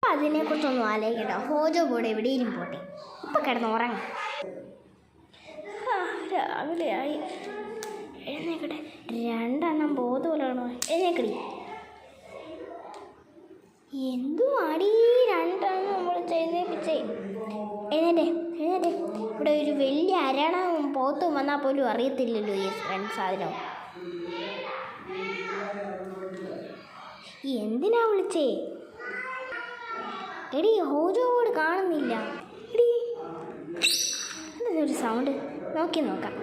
ഇപ്പം അതിനെക്കുറിച്ചൊന്നും ആലോചിക്കട്ടോ. ഹോജോ കൂടെ എവിടെയും പോട്ടെ. ഇപ്പം കിടന്ന് ഉറങ്ങാം. രാവിലെ ആയി. എഴുന്നേക്കട്ടെ. 2 ബോധമല്ലാണോ? എഴുന്നേക്കടി. എന്തുവാടി 2 നമ്മൾ എഴുന്നേപ്പിച്ചേ? എഴുന്നേറ്റേ. ഇവിടെ ഒരു വലിയ അരണവും പോത്തും വന്നാൽ പോലും അറിയത്തില്ലല്ലോ ഈ സാധനം. എന്തിനാ വിളിച്ചേ? എടി ഹോജോട് കാണുന്നില്ല. എടി എന്തൊരു സൗണ്ട് നോക്കാം.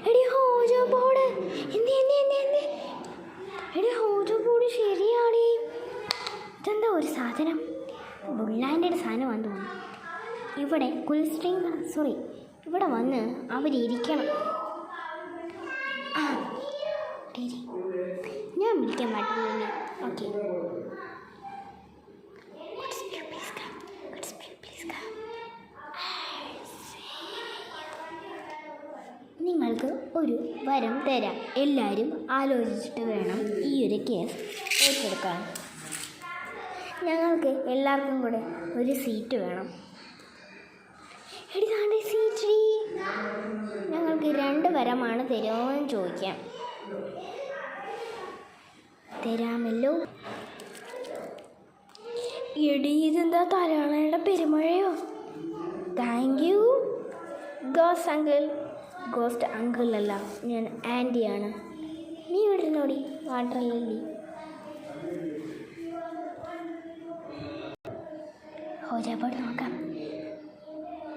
എടി ഹോജോ ബോർഡ് എടി ഹോജോ ബോർഡ് ശരിയാടി. ഇതെന്താ ഒരു സാധനം? ബുള്ളാൻ്റെ സാധനമാണെന്ന് തോന്നുന്നു. ഇവിടെ ഇവിടെ വന്ന് അവരിയ്ക്കണം. ഞാൻ വിളിക്കാൻ പറ്റില്ല. ഓക്കെ, നിങ്ങൾക്ക് ഒരു വരം തരാം. എല്ലാവരും ആലോചിച്ചിട്ട് വേണം ഈ ഒരു കേസ് ഏറ്റെടുക്കാൻ. ഞങ്ങൾക്ക് എല്ലാവർക്കും കൂടെ ഒരു സീറ്റ് വേണം. എടിതാണ്ട് സീറ്റ്. ഞങ്ങൾക്ക് 2 വരമാണ് തരുമോയെന്ന് ചോദിക്കാം. തരാമല്ലോ. എടി ഇതെന്താ തലയാളയുടെ പെരുമഴയോ? താങ്ക് യു ഗോസ്റ്റ് അങ്കിൾ അല്ല, ഞാൻ ആൻറ്റിയാണ്. നീ വിടുന്നോടി വാട്ടർ ലില്ലി. ഹോജാബോർഡ് നോക്കാം.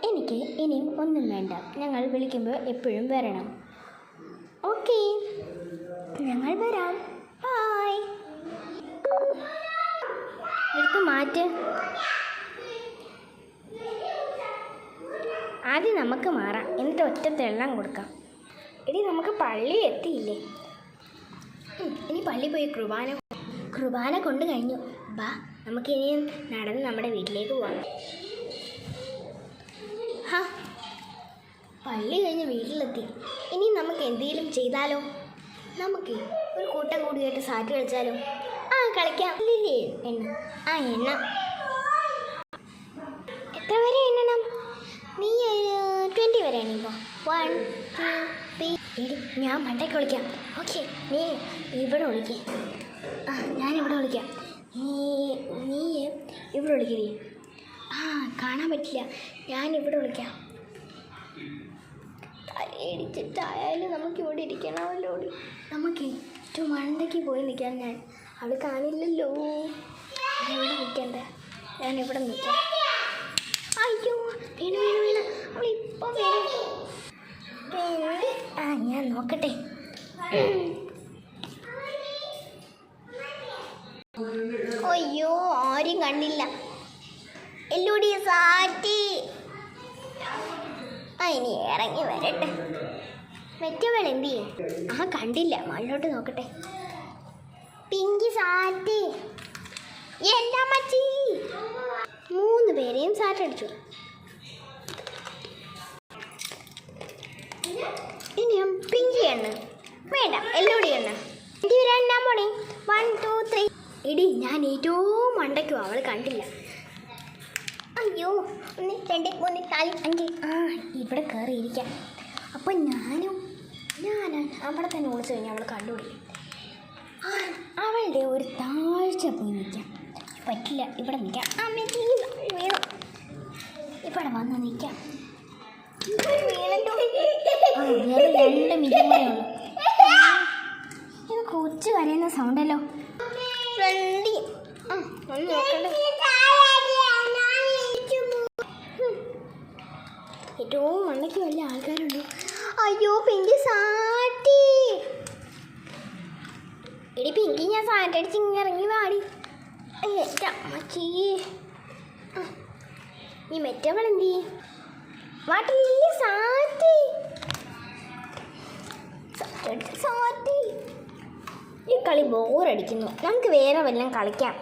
എനിക്ക് ഇനിയും ഒന്നും വേണ്ട. ഞങ്ങൾ വിളിക്കുമ്പോൾ എപ്പോഴും വരണം. ഓക്കെ, ഞങ്ങൾ വരാം. ബായ്. എടുത്ത് മാറ്റ്. ആദ്യം നമുക്ക് മാറാം, എന്നിട്ട് ഒറ്റ തെള്ളം കൊടുക്കാം. ഇനി നമുക്ക് പള്ളി എത്തിയില്ലേ? ഇനി പള്ളി പോയി കുർബാന കൊണ്ട് കഴിഞ്ഞു. ബാ, നമുക്കിനിയും നടന്ന് നമ്മുടെ വീട്ടിലേക്ക് പോകാം. പള്ളി കഴിഞ്ഞ് വീട്ടിലെത്തി. ഇനി നമുക്ക് എന്തെങ്കിലും ചെയ്താലോ? നമുക്ക് ഒരു കൂട്ടം കൂടിയായിട്ട് സാറ്റ് കളിച്ചാലോ? കളിക്കാം. ഇല്ലേ എണ്ണ എത്ര വരെ എണ്ണണം? നീ 20 വരെ എണ്ണിക്കോ. 1 2 3. ഞാൻ മണ്ടയ്ക്ക് വിളിക്കാം. ഓക്കെ, നീ ഇവിടെ വിളിക്കേ. ഞാനിവിടെ വിളിക്കാം. നീ ഇവിടെ വിളിക്കേ. കാണാൻ പറ്റില്ല. ഞാനിവിടെ വിളിക്കാം. തലയിടിച്ചിട്ടായാലും നമുക്കിവിടെ ഇരിക്കണമല്ലോ. നമുക്ക് ഏറ്റവും മണ്ടയ്ക്ക് പോയി നിൽക്കാം. ഞാൻ അവിടെ കാണില്ലല്ലോ. ഞാനിവിടെ നിൽക്കണ്ടേ? ഞാനിവിടെ നിൽക്കാം. അയ്യോ, വീണ അവളിപ്പോൾ വരും. ഞാൻ നോക്കട്ടെ. അയ്യോ, ആരും കണ്ടില്ല. എല്ലൂടി സാറ്റി. ഇനി ഇറങ്ങി വരട്ടെ. മറ്റവൾ എന്ത് ചെയ്യും? കണ്ടില്ല. മണ്ണോട്ട് നോക്കട്ടെ. പിങ്കി സാറ്റി. എന്താ മച്ചി? 3 പേരെയും സാറ്റടിച്ചു. ഇനിയും പിങ്കി എണ്ണ വേണ്ട, എല്ലൂടി എണ്ണ. എണ്ണാൻ പോണേ. 1 2 3. എടി, ഞാൻ ഏറ്റവും മണ്ടയ്ക്കും. അവൾ കണ്ടില്ല. അയ്യോ, 1 2 3 4 5. ഇവിടെ കയറിയിരിക്കാം. അപ്പം ഞാൻ അവിടെ തന്നെ വിളിച്ചു കഴിഞ്ഞാൽ അവൾ കണ്ടുപിടിക്കും. അവളുടെ ഒരു താഴ്ച പോയി നിൽക്കാം. പറ്റില്ല, ഇവിടെ നിൽക്കാം. വീണു. ഇവിടെ വന്ന് നിൽക്കാം. വേറെ 2 മിനിറ്റും കൂടെ ഉള്ളൂ. ഇത് കൊച്ചു കരയുന്ന സൗണ്ടല്ലോ. ഒന്ന് നോക്കണ്ടേ? ഏറ്റവും മണ്ണയ്ക്ക് വലിയ ആൾക്കാരുണ്ട്. അയ്യോ, പിങ്കി സാറ്റി. എടി പിങ്കി, ഞാൻ സാറ്റടിച്ച് ഇറങ്ങി വാടി. അമ്മച്ചി, നീ മറ്റവൾ എന്ത് ചെയ്യും? വാട്ടി സാറ്റി. സാറ്റി. ഈ കളി ബോറടിക്കുന്നു. നമുക്ക് വേറെ വല്ലതും കളിക്കാം.